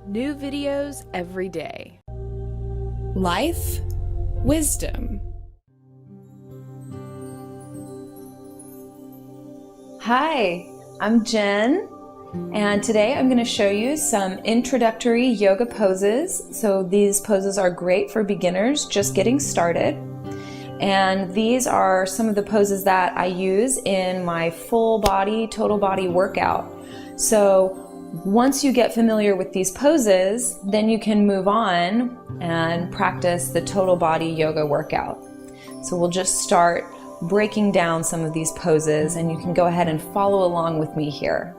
New videos every day. Life, wisdom. Hi, I'm Jen, and today I'm going to show you some introductory yoga poses. So these poses are great for beginners just getting started. And these are some of the poses that I use in my full body, total body workout. So once you get familiar with these poses, then you can move on and practice the total body yoga workout. So we'll just start breaking down some of these poses, and you can go ahead and follow along with me here.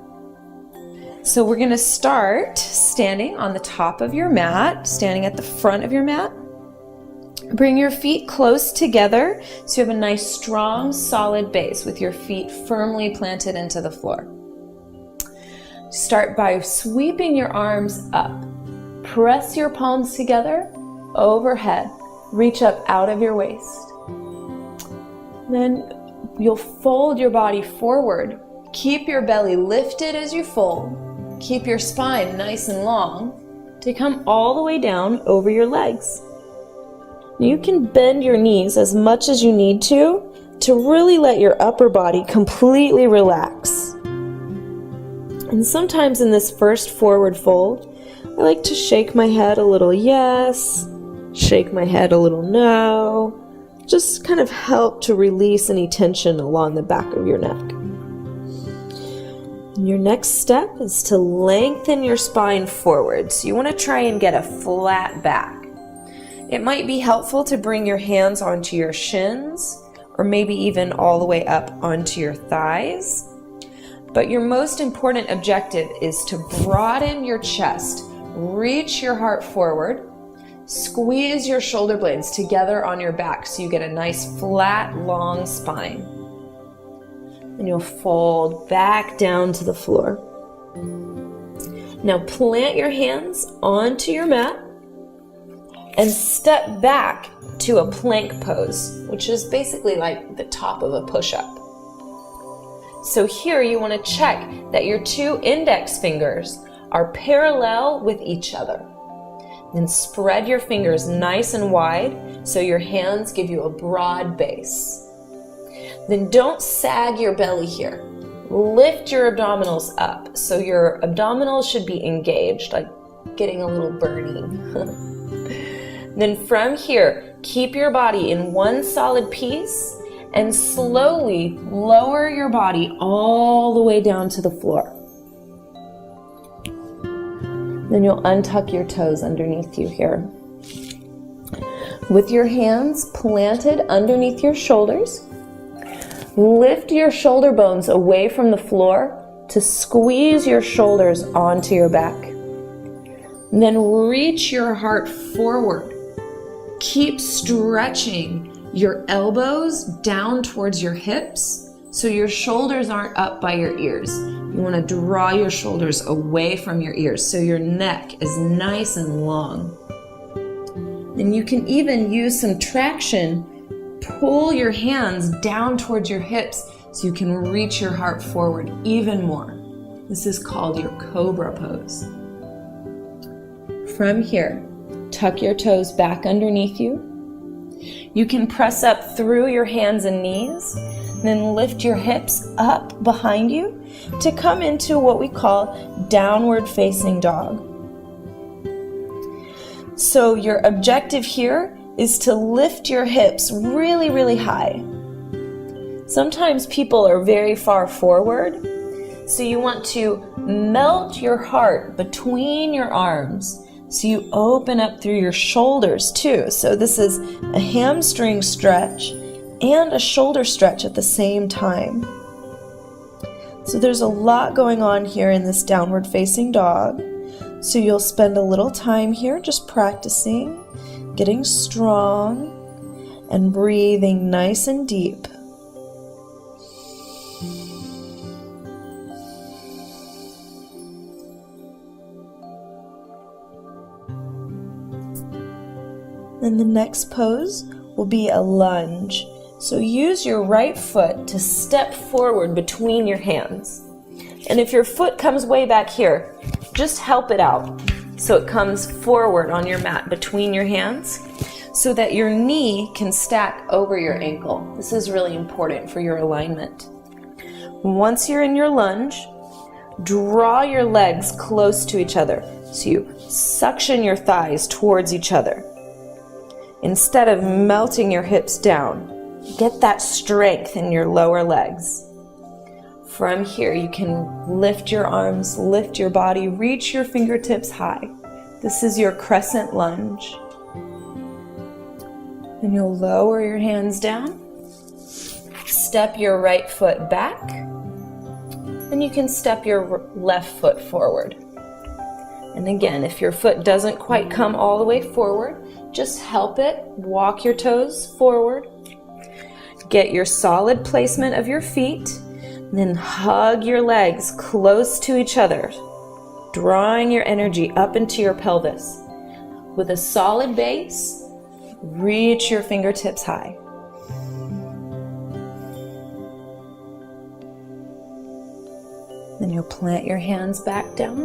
So we're going to start standing on the top of your mat, standing at the front of your mat. Bring your feet close together so you have a nice, strong, solid base with your feet firmly planted into the floor. Start by sweeping your arms up. Press your palms together overhead. Reach up out of your waist. Then you'll fold your body forward. Keep your belly lifted as you fold. Keep your spine nice and long to come all the way down over your legs. You can bend your knees as much as you need to really let your upper body completely relax. And sometimes in this first forward fold, I like to shake my head a little yes, shake my head a little no, just kind of help to release any tension along the back of your neck. And your next step is to lengthen your spine forward. So you want to try and get a flat back. It might be helpful to bring your hands onto your shins, or maybe even all the way up onto your thighs. But your most important objective is to broaden your chest, reach your heart forward, squeeze your shoulder blades together on your back so you get a nice flat, long spine. And you'll fold back down to the floor. Now plant your hands onto your mat and step back to a plank pose, which is basically like the top of a push-up. So here you want to check that your two index fingers are parallel with each other. Then spread your fingers nice and wide so your hands give you a broad base. Then don't sag your belly here. Lift your abdominals up so your abdominals should be engaged, like getting a little burning. Then from here, keep your body in one solid piece and slowly lower your body all the way down to the floor. Then you'll untuck your toes underneath you here. With your hands planted underneath your shoulders, lift your shoulder bones away from the floor to squeeze your shoulders onto your back. And then reach your heart forward. Keep stretching your elbows down towards your hips so your shoulders aren't up by your ears. You want to draw your shoulders away from your ears so your neck is nice and long. And you can even use some traction. Pull your hands down towards your hips so you can reach your heart forward even more. This is called your cobra pose. From here, tuck your toes back underneath you. You can press up through your hands and knees, then lift your hips up behind you to come into what we call downward facing dog. So your objective here is to lift your hips really, really high. Sometimes people are very far forward, so you want to melt your heart between your arms. So you open up through your shoulders too. So this is a hamstring stretch and a shoulder stretch at the same time. So there's a lot going on here in this downward facing dog. So you'll spend a little time here just practicing, getting strong, and breathing nice and deep. Then the next pose will be a lunge. So use your right foot to step forward between your hands. And if your foot comes way back here, just help it out. So it comes forward on your mat between your hands so that your knee can stack over your ankle. This is really important for your alignment. Once you're in your lunge, draw your legs close to each other. So you suction your thighs towards each other. Instead of melting your hips down, get that strength in your lower legs. From here, you can lift your arms, lift your body, reach your fingertips high. This is your crescent lunge. And you'll lower your hands down. Step your right foot back. And you can step your left foot forward. And again, if your foot doesn't quite come all the way forward, just help it. Walk your toes forward. Get your solid placement of your feet. Then hug your legs close to each other, drawing your energy up into your pelvis. With a solid base, reach your fingertips high. Then you'll plant your hands back down.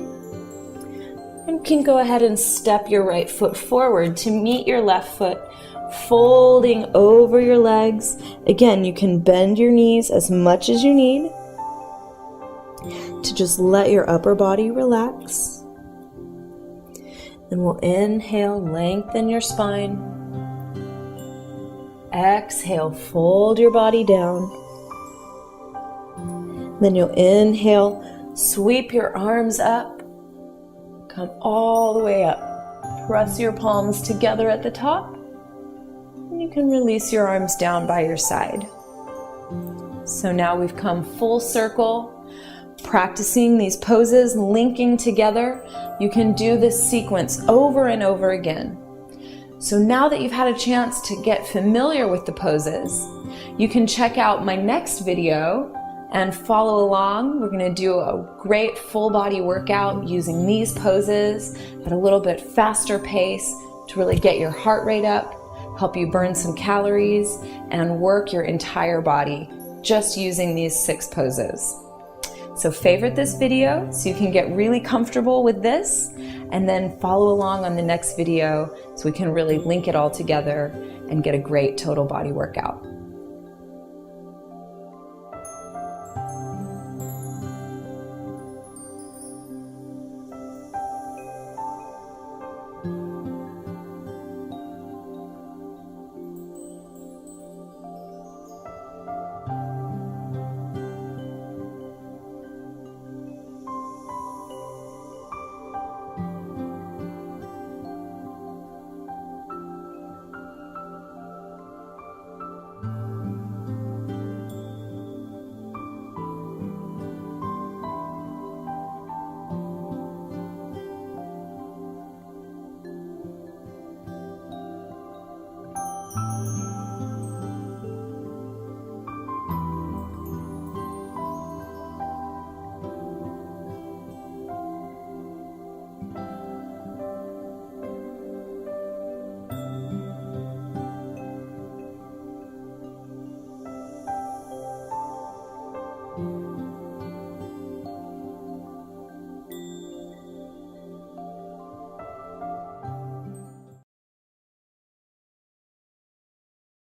And you can go ahead and step your right foot forward to meet your left foot, folding over your legs. Again, you can bend your knees as much as you need to just let your upper body relax. Then we'll inhale, lengthen your spine. Exhale, fold your body down. Then you'll inhale, sweep your arms up, come all the way up. Press your palms together at the top, and you can release your arms down by your side. So now we've come full circle, practicing these poses, linking together. You can do this sequence over and over again. So now that you've had a chance to get familiar with the poses, you can check out my next video and follow along. We're going to do a great full body workout using these poses at a little bit faster pace to really get your heart rate up, help you burn some calories, and work your entire body just using these 6 poses. So favorite this video so you can get really comfortable with this, and then follow along on the next video so we can really link it all together and get a great total body workout.